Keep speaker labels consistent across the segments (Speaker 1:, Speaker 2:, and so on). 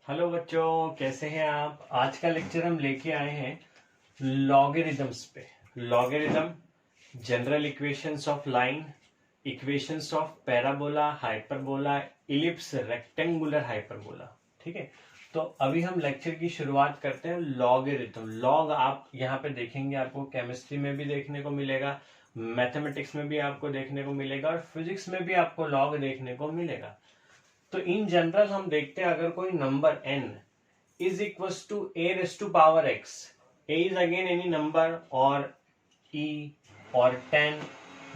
Speaker 1: Hello बच्चों, कैसे हैं आप। आज का लेक्चर हम लेके आए हैं लॉगरिथम्स पे। Logarithm, general equations of line, equations of parabola, hyperbola, ellipse, rectangular hyperbola. ठीक है, तो अभी हम लेक्चर की शुरुआत करते हैं। लॉगरिथम, लॉग आप यहाँ पे देखेंगे, आपको केमिस्ट्री में भी देखने को मिलेगा, मैथमेटिक्स में भी आपको देखने को मिलेगा और फिजिक्स में भी आपको लॉग देखने को मिलेगा। तो इन जनरल हम देखते हैं, अगर कोई number n is equal to a raise to power x, a is again any number और e और 10,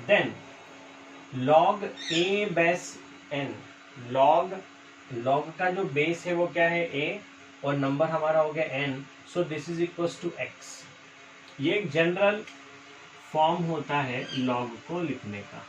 Speaker 1: then log a base n, log का जो बेस है वो क्या है a और नंबर हमारा हो गया n, so this is equal to x। ये एक जनरल फॉर्म होता है log को लिखने का।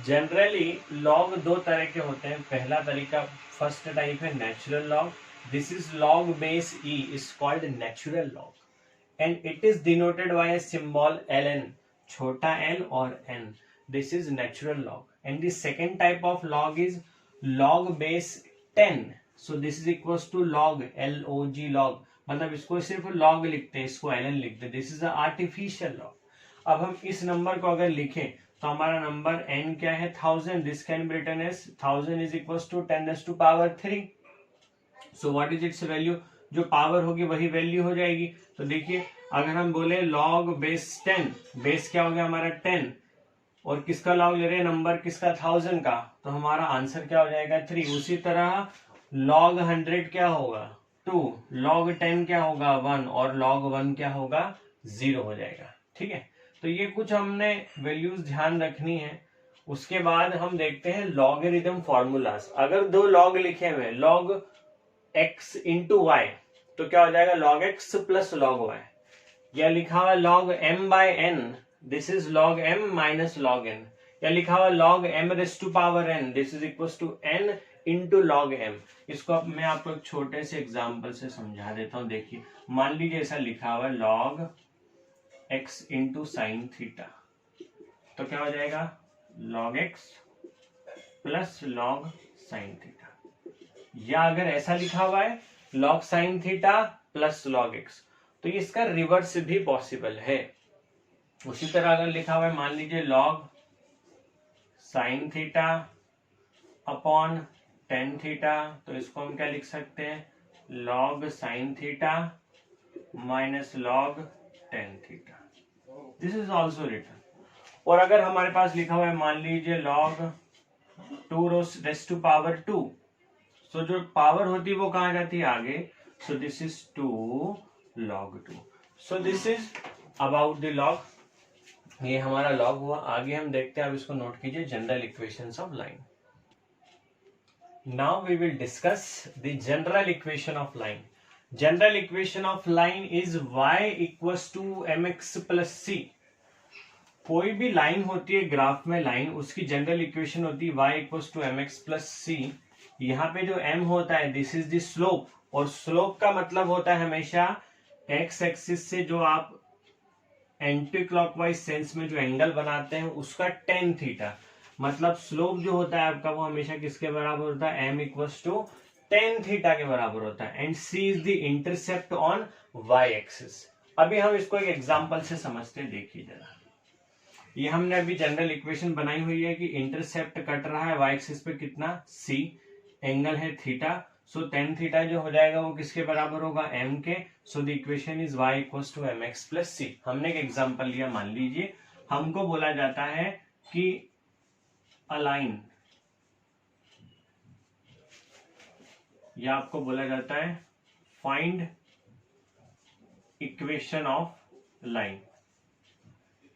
Speaker 1: जनरली लॉग दो तरह के होते हैं। पहला तरीका, फर्स्ट टाइप है natural log. This is log base E is called natural log and it is denoted by symbol ln, छोटा l और n। This is natural log. And the second type of log is log base 10, so this is equal to log, log log, मतलब इसको सिर्फ log लिखते हैं, इसको ln लिखते हैं। This is artificial log. अब हम इस नंबर को अगर लिखें तो हमारा नंबर n क्या है, 1000। This can be written as 1000 is equal to 10 raise to power 3। So what is its value, जो पावर होगी वही वैल्यू हो जाएगी। तो देखिए, अगर हम बोले log बेस 10, बेस क्या हो गया हमारा 10, और किसका log ले रहे हैं, नंबर किसका, 1000 का, तो हमारा आंसर क्या हो जाएगा 3। उसी तरह log 100 क्या होगा 2, log 10 क्या होगा 1 और log 1 क्या होगा 0 हो जाएगा। ठीक है, तो ये कुछ हमने वैल्यूज ध्यान रखनी है। उसके बाद हम देखते हैं लॉगरिथम फॉर्मूलाज। अगर दो लॉग लिखे हुए log x इंटू वाई, तो क्या हो जाएगा log x plus log y, या लिखा हुआ log m by n, this is log m minus log n, या लिखा हुआ log m raise to power n, this is equal to n into log m। इसको मैं आपको एक छोटे से एग्जाम्पल से समझा देता हूँ। देखिए, मान लीजिए ऐसा लिखा हुआ log x into sine theta, तो क्या हो जाएगा log x plus log sine theta, या अगर ऐसा लिखा हुआ है log sine theta plus log x, तो इसका रिवर्स भी पॉसिबल है। उसी तरह अगर लिखा हुआ है, मान लीजिए log sine theta upon tan theta, तो इसको हम क्या लिख सकते हैं, log sine theta minus log tan theta, this is also written. और अगर हमारे पास लिखा हुआ है, मान लीजिए log 2 रेस टू पावर 2, सो जो पावर होती है वो कहां जाती है, आगे, सो this is 2 log 2। So this is about the log. ये हमारा लॉग हुआ। आगे हम देखते हैं, अब इसको नोट कीजिए, general equations of line. Now we will discuss the general equation of line. General equation of line is y equals to mx plus c। कोई भी लाइन होती है ग्राफ में, लाइन, उसकी जनरल इक्वेशन होती है y equals to mx plus c। यहाँ पे जो m होता है, दिस इज द स्लोप, और स्लोप का मतलब होता है हमेशा x एक्सिस से जो आप एंटी क्लॉकवाइज सेंस में जो एंगल बनाते हैं उसका टेन थीटा, मतलब स्लोप जो होता है आपका वो हमेशा किसके बराबर होता है, m equals to tan theta के बराबर होता है। And c is the intercept on y axis. अभी हम इसको एक एग्जांपल से समझते हैं, देखिए जरा। ये हमने अभी जनरल इक्वेशन बनाई हुई है कि इंटरसेप्ट कट रहा है y एक्सिस पे कितना, c, एंगल है थीटा, सो टेन थीटा जो हो जाएगा वो किसके बराबर होगा, m के। So the equation is y equals to mx plus c। हमने एक एग्जांपल लिया, मान लीजिए हमको बोला जाता है कि अलाइन, या आपको बोला जाता है find equation of line.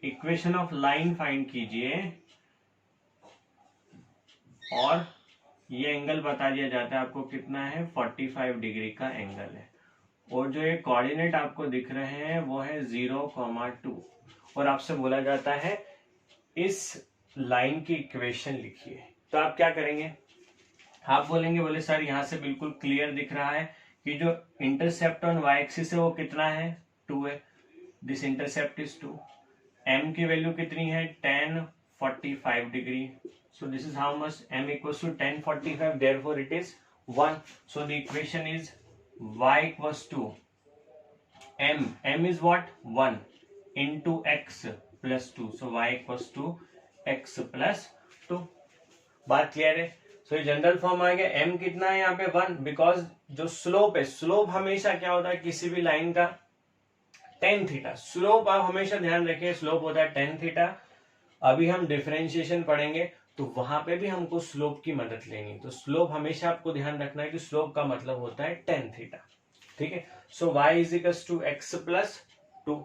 Speaker 1: Equation of line find कीजिए, और ये एंगल बता दिया जाता है आपको कितना है, 45 डिग्री का एंगल है, और जो ये कोऑर्डिनेट आपको दिख रहे हैं वो है 0,2, और आपसे बोला जाता है इस लाइन की इक्वेशन लिखिए। तो आप क्या करेंगे, आप बोलेंगे, बोले सर यहाँ से बिल्कुल क्लियर दिख रहा है कि जो इंटरसेप्ट ऑन y एक्सिस है वो कितना है, 2 है, दिस इंटरसेप्ट इज 2। m की वैल्यू कितनी है, 10 45 degree, so this is how much, m equals to 10 45, therefore it is 1। So the equation is y equals to m is what 1 into x plus 2, so y equals to x plus 2। बात clear है? सो ये general form आ गया। m कितना है यहाँ पे 1, because जो slope है, स्लोप हमेशा क्या होता है किसी भी लाइन का tan थीटा। स्लोप आप हमेशा ध्यान रखिए, स्लोप होता है tan थीटा। अभी हम डिफरेंशिएशन पढ़ेंगे तो वहां पे भी हमको स्लोप की मदद लेनी, तो स्लोप हमेशा आपको ध्यान रखना है कि स्लोप का मतलब होता है tan थीटा। ठीक है, so y is equals to x plus 2,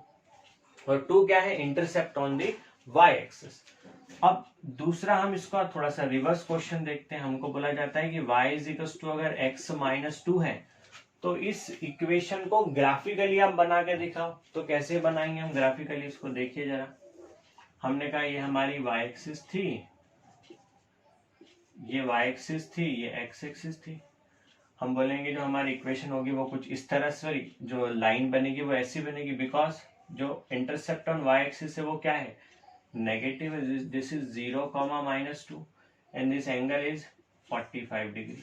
Speaker 1: और 2 क्या है? Intercept on the y axis. अब दूसरा हम इसका थोड़ा सा रिवर्स क्वेश्चन देखते हैं। हमको बोला जाता है कि y इज इक्वल्स टू अगर x माइनस 2 है तो इस इक्वेशन को ग्राफिकली आप बना के दिखाओ। तो कैसे बनाएंगे हम ग्राफिकली, इसको देखिए जरा। हमने कहा ये हमारी y एक्सिस थी, ये y एक्सिस थी, ये x एक्सिस थी। हम बोलेंगे जो हमारी इक्वेशन होगी वो कुछ इस तरह से, जो लाइन बनेगी वो ऐसी बनेगी, बिकॉज जो इंटरसेप्ट ऑन y एक्सिस है वो क्या है? Negative. This is 0, -2 and this angle is 45 degree.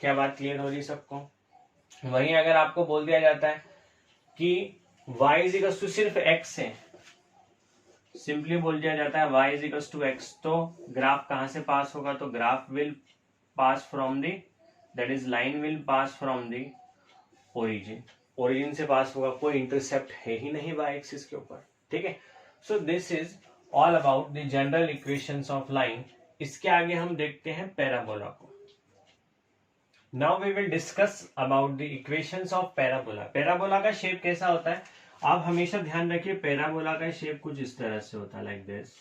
Speaker 1: क्या बात क्लियर हो रही सबको? वहीं अगर आपको बोल दिया जाता है कि y इज इक्वल्स टू सिर्फ x है, सिंपली बोल दिया जाता है y is equals to x, तो ग्राफ कहां से पास होगा? तो graph will pass from the, that is line will pass from the origin. Origin से पास होगा, कोई इंटरसेप्ट है ही नहीं y एक्सिस के ऊपर। ठीक है, so this is all about the general equations of line. इसके आगे हम देखते हैं पैराबोला को। Now we will discuss about the equations of parabola. Parabola का शेप कैसा होता है? आप हमेशा ध्यान रखिए, पैराबोला का शेप कुछ इस तरह से होता है, like this.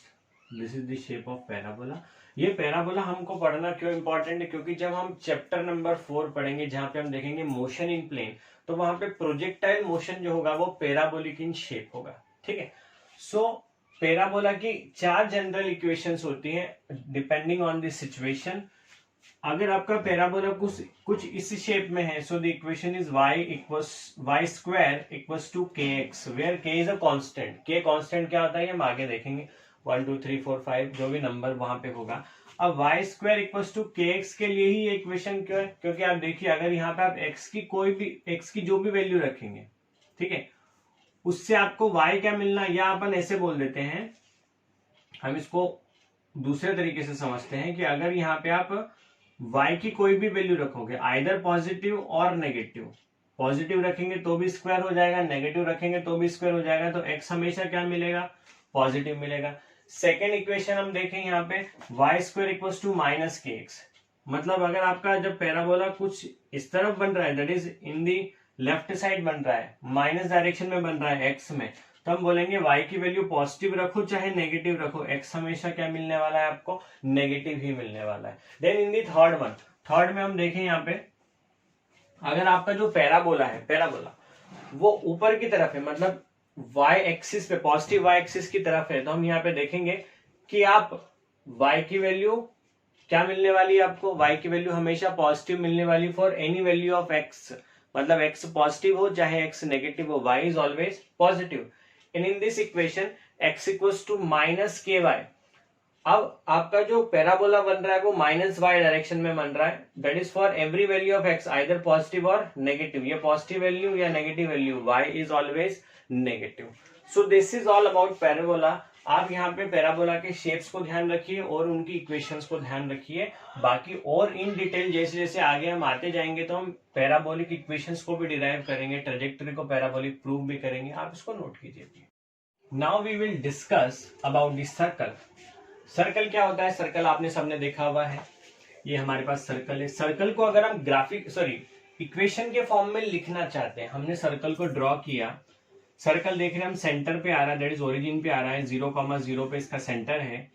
Speaker 1: This is the shape of parabola. ये पैराबोला हमको पढ़ना क्यों इंपॉर्टेंट है? क्योंकि जब हम चैप्टर नंबर 4 पढ़ेंगे, जहां पे हम देखेंगे मोशन इन प्लेन, तो वहां पे प्रोजेक्टाइल मोशन जो होगा वो पैराबोलिक इन शेप होगा। ठीक है, सो पैराबोला की 4 जनरल इक्वेशंस होती हैं डिपेंडिंग ऑन द सिचुएशन। अगर आपका पैराबोला कुछ इस शेप में है, so the equation is y square equals to kx, where k is a constant. k constant क्या होता है हम आगे देखेंगे, 1 2 3 4 5 जो भी नंबर वहां पे होगा। अब y square equals to kx के लिए ही ये इक्वेशन क्यों है? क्योंकि आप देखिए, अगर यहाँ पे आप x की जो भी वैल्यू रखेंगे, ठीक है, उससे आपको y क्या मिलना, या अपन ऐसे बोल देते हैं, हम इसको दूसरे तरीके से समझते हैं कि अगर यहाँ पे आप y की कोई भी वैल्यू रखोगे, आइदर पॉजिटिव और नेगेटिव, पॉजिटिव रखेंगे तो भी स्क्वायर हो जाएगा, नेगेटिव रखेंगे तो भी स्क्वायर हो जाएगा, तो x हमेशा क्या मिलेगा? पॉजिटिव मिलेगा। सेकेंड इक्वेशन हम देखें यहाँ पे, y square equals to minus kx, मतलब अगर आपका जब पैराबोला कुछ इस तरफ बन रहा है, that is in the left side बन रहा है, माइनस डायरेक्शन में बन रहा है x में, तो हम बोलेंगे y की वैल्यू पॉजिटिव रखो चाहे नेगेटिव रखो, x हमेशा क्या मिलने वाला है आपको? नेगेटिव ही मिलने वाला है। Then in the third one, third में हम देखें यहाँ पे, अगर आपका जो पैराबोला है, पैराबोला वो ऊपर की तरफ है, मतलब y एक्सिस पे, पॉजिटिव y एक्सिस की तरफ है, तो हम यहाँ पे देखेंगे कि आप y की वैल्यू क्या मिलने वाली है आपको? y की वैल्यू हमेशा पॉजिटिव मिलने वाली for any value of x, मतलब x पॉजिटिव हो चाहे x नेगेटिव हो, y is always positive. And in this equation x equals to minus ky। अब आपका जो पैराबोला बन रहा है वो माइनस y डायरेक्शन में बन रहा है, that is for every value of x, either positive और नेगेटिव, ये पॉजिटिव वैल्यू या negative value, y is always negative. So this is all about parabola. आप यहाँ पे पैराबोला के शेप्स को ध्यान रखिए और उनकी इक्वेशंस को ध्यान रखिए। बाकी और इन डिटेल जैसे जैसे आगे हम आते जाएंगे तो हम पैराबोलिक इक्वेशंस को भी डिराइव करेंगे, ट्रेजेक्टरी को पैराबोलिक प्रूव भी करेंगे, आप इसको नोट कीजिए। Now we will discuss about the circle. Circle क्या होता है? सर्कल आपने सबने देखा हुआ है, ये हमारे पास सर्कल है। सर्कल को अगर हम इक्वेशन के फॉर्म में लिखना चाहते हैं, हमने सर्कल को ड्रॉ किया, सर्कल देख रहे हैं हम सेंटर पे आ रहा है, दैट इज ओरिजिन पे आ रहा है, 0,0 पे इसका सेंटर है।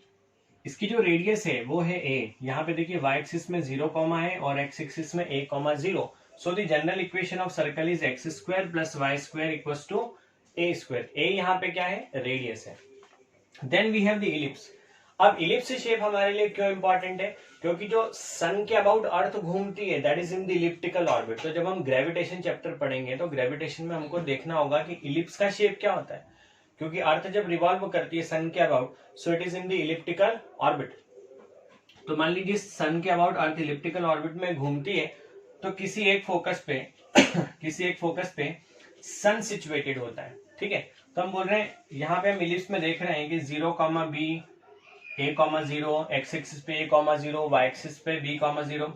Speaker 1: इसकी जो रेडियस है वो है a। यहाँ पे देखिए y एक्सिस में 0, है और x एक्सिस में a,0। So the general equation of circle is x square plus y square equals to a square. a यहाँ पे क्या है? रेडियस है। Then we have the ellipse. अब इलिप्स शेप हमारे लिए क्यों इंपॉर्टेंट है? क्योंकि जो सन के अबाउट अर्थ घूमती है, that is in the elliptical orbit. तो जब हम ग्रेविटेशन चैप्टर पढ़ेंगे तो ग्रेविटेशन में हमको देखना होगा कि इलिप्स का शेप क्या होता है, क्योंकि अर्थ जब रिवॉल्व करती है सन के about, so it is in the elliptical orbit. तो मान लीजिए सन के अबाउट अर्थ इलिप्टिकल ऑर्बिट में घूमती है, तो किसी एक फोकस पे किसी एक फोकस पे सन सिचुएटेड होता है, ठीक है। तो हम बोल रहे हैं यहाँ पे हम इलिप्स में देख रहे हैं कि 0,b, a,0, x एक्सिस पे a,0, y एक्सिस पे b,0।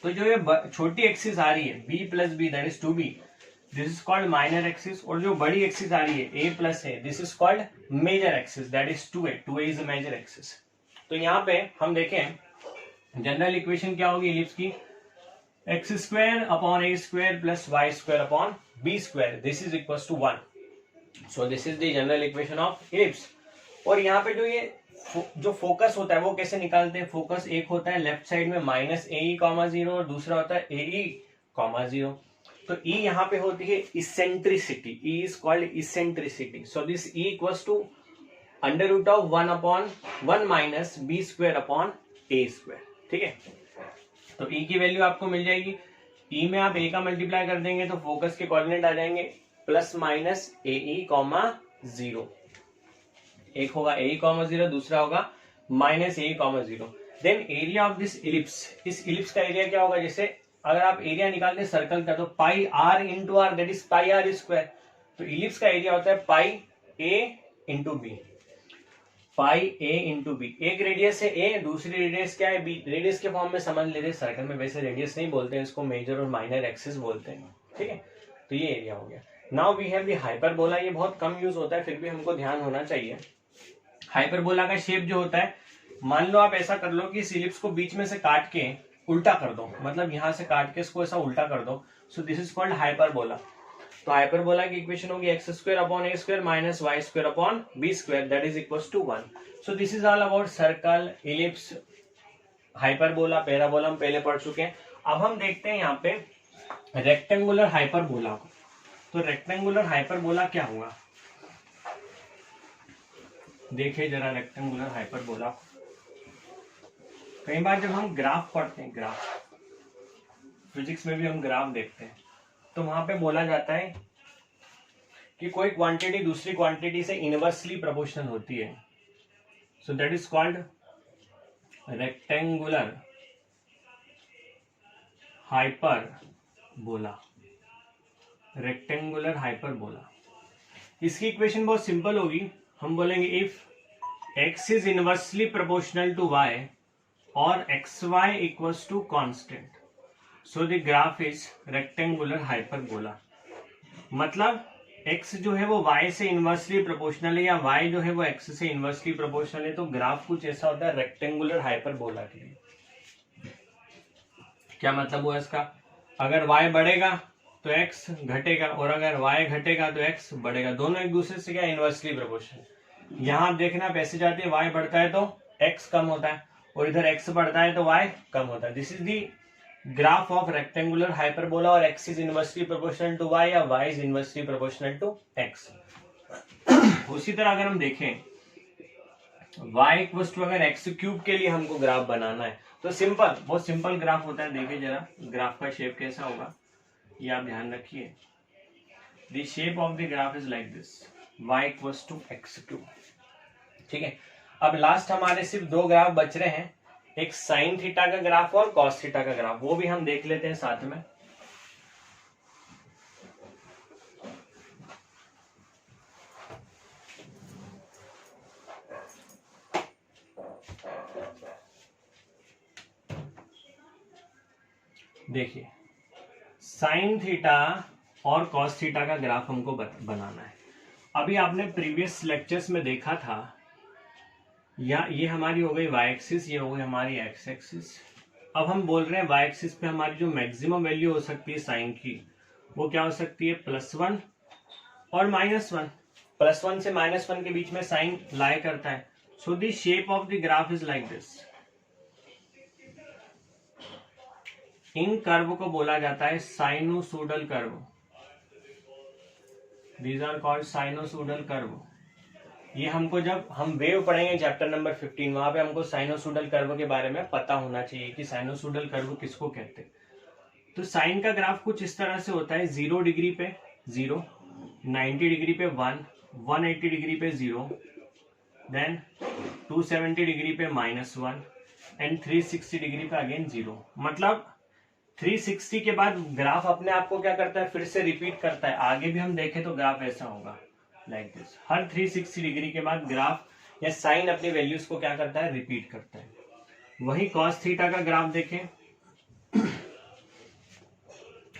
Speaker 1: तो जो ये छोटी एक्सिस आ रही है b plus B that is 2b, this is called minor axis. और जो बड़ी एक्सिस आ रही है a plus a, this is called major axis that is 2a, 2a is a major axis. तो यहाँ पे हम देखें जनरल इक्वेशन क्या होगी इलिप्स की, x square upon a square plus y square upon b square, this is equal to 1। So this is the general equation of ellipse. और यहाँ पे जो ये जो फोकस होता है वो कैसे निकालते हैं, फोकस एक होता है लेफ्ट साइड में माइनस AE,0 और दूसरा होता है AE,0। तो E यहाँ पे होती है eccentricity, E is called eccentricity. So this E equals to under root of 1/1 minus b square upon a square, ठीक है। तो E की वैल्यू आपको मिल जाएगी, E में आप A का मल्टीप्लाई कर देंगे तो फोकस के कोऑर्डिनेट आ जाएंगे प्लस माइनस AE,0, एक होगा AE,0, दूसरा होगा minus AE,0। Then area of this ellipse, इस इलिप्स का एरिया क्या होगा, जैसे अगर आप एरिया निकालते सर्कल का तो pi r into r that is pi r square. तो इलिप्स का एरिया होता है pi A into B, pi A into B. एक रेडियस है A, दूसरी रेडियस क्या है B। रेडियस के फॉर्म में समझ लेते सर्कल में, वैसे रेडियस नहीं बोलते हैं इसको, मेजर और माइनर एक्सिस बोलते हैं, ठीक है। तो ये एरिया हो गया। Now we have the hyperbola, ये बहुत कम यूज होता है फिर भी हमको ध्यान होना चाहिए। हाइपरबोला का शेप जो होता है, मान लो आप ऐसा कर लो कि इस इलिप्स को बीच में से काट के उल्टा कर दो, मतलब यहां से काट के इसको ऐसा उल्टा कर दो। So this is called hyperbola. तो हाइपरबोला की इक्वेशन होगी x square upon a square minus y square upon b square that is equal to 1। So this is all about circle, ellipse, hyperbola, parabola हम पहले पढ़ चुके हैं। अब हम देखते हैं यहाँ पे रेक्टेंगुलर हाइपरबोला को। तो रेक्टेंगुलर हाइपरबोला क्या हुआ, देखिए जरा रेक्टेंगुलर हाइपरबोला। कई बार जब हम ग्राफ पढ़ते हैं, ग्राफ फिजिक्स में भी हम ग्राफ देखते हैं, तो वहां पे बोला जाता है कि कोई क्वांटिटी दूसरी क्वांटिटी से इनवर्सली प्रोपोर्शनल होती है। So that is called rectangular hyperbola, rectangular hyperbola. इसकी इक्वेशन बहुत सिंपल होगी, हम बोलेंगे if x is inversely proportional to y और xy equals to constant, so the graph is rectangular hyperbola. मतलब x जो है वो y से इनवर्सली प्रोपोर्शनल है या y जो है वो x से इनवर्सली प्रोपोर्शनल है, तो ग्राफ कुछ ऐसा होता है रेक्टेंगुलर हाइपरबोला के लिए। क्या मतलब हुआ इसका, अगर y बढ़ेगा तो x घटेगा और अगर y घटेगा तो x बढ़ेगा, दोनों एक दूसरे से क्या इनवर्सली प्रोपोर्शनल। यहां आप देखना आप ऐसे जाते हैं, y बढ़ता है तो x कम होता है और इधर x बढ़ता है तो y कम होता है। This is the graph of rectangular hyperbola, और x is inversely proportional to y या y is inversely proportional to x। उसी तरह अगर हम देखें y इक्वल्स टू अगर x क्यूब के लिए हमको ग्राफ बनाना है तो सिंपल, बहुत सिंपल ग्राफ होता है। देखिए जरा ग्राफ का शेप कैसा होगा, ये आप ध्यान रखिए। The shape of the graph is like this, y equals to x cube, ठीक है। अब लास्ट हमारे सिर्फ दो ग्राफ बच रहे हैं, एक साइन थीटा का ग्राफ और कॉस थीटा का ग्राफ, वो भी हम देख लेते हैं साथ में। देखिए साइन थीटा और कॉस थीटा का ग्राफ हमको बनाना है। अभी आपने प्रीवियस लेक्चर्स में देखा था, या ये हमारी हो गई y एक्सिस, ये हो गई हमारी x एक्सिस। अब हम बोल रहे हैं y एक्सिस पे हमारी जो मैक्सिमम वैल्यू हो सकती है साइन की, वो क्या हो सकती है, +1 और -1। +1 से -1 के बीच में साइन लाई करता है। So the shape of the graph is like this. इन कर्व को बोला जाता है sinusoidal curve, these are called sinusoidal curve. ये हमको जब हम वेव पढ़ेंगे चैप्टर नंबर 15, वहां पे हमको साइनोसोडल कर्व के बारे में पता होना चाहिए कि साइनोसोडल कर्व किसको कहते हैं। तो साइन का ग्राफ कुछ इस तरह से होता है, 0 डिग्री पे 0, 90 डिग्री पे 1, 180 डिग्री पे 0, देन 270 डिग्री पे -1 एंड 360 डिग्री पे अगेन 0। मतलब 360 के बाद ग्राफ अपने आप को क्या करता है, फिर से रिपीट करता है। आगे भी हम देखें तो ग्राफ ऐसा होगा, लाइक दिस। हर 360 डिग्री के बाद ग्राफ या साइन अपनी वैल्यूज को क्या करता है, रिपीट करता है। वही cos थीटा का ग्राफ देखें,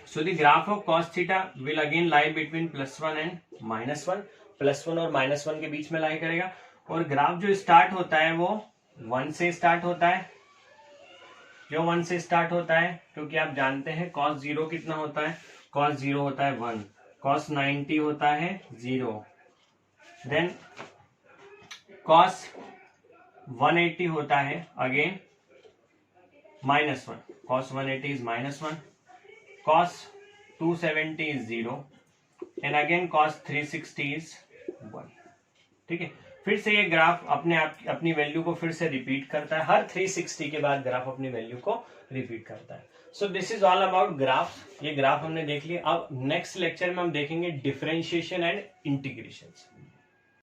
Speaker 1: so the graph of cos theta will again lie between +1 and -1। +1 और -1 के बीच में लाई करेगा। और ग्राफ जो स्टार्ट होता है वो 1 से स्टार्ट होता है, क्यों 1 से स्टार्ट होता है, क्योंकि आप जानते हैं cos 0 कितना होता है, cos 0 होता है 1, cos 90 होता है 0, देन cos 180 होता है again -1, cos 180 is -1, cos 270 is 0 and again cos 360 is 1। ठीक है, फिर से ये ग्राफ अपनी वैल्यू को फिर से रिपीट करता है। हर 360 के बाद ग्राफ अपनी वैल्यू को रिपीट करता है। So this is all about graph. ये ग्राफ हमने देख लिया। अब नेक्स्ट लेक्चर में हम देखेंगे डिफरेंशिएशन एंड इंटीग्रेशन।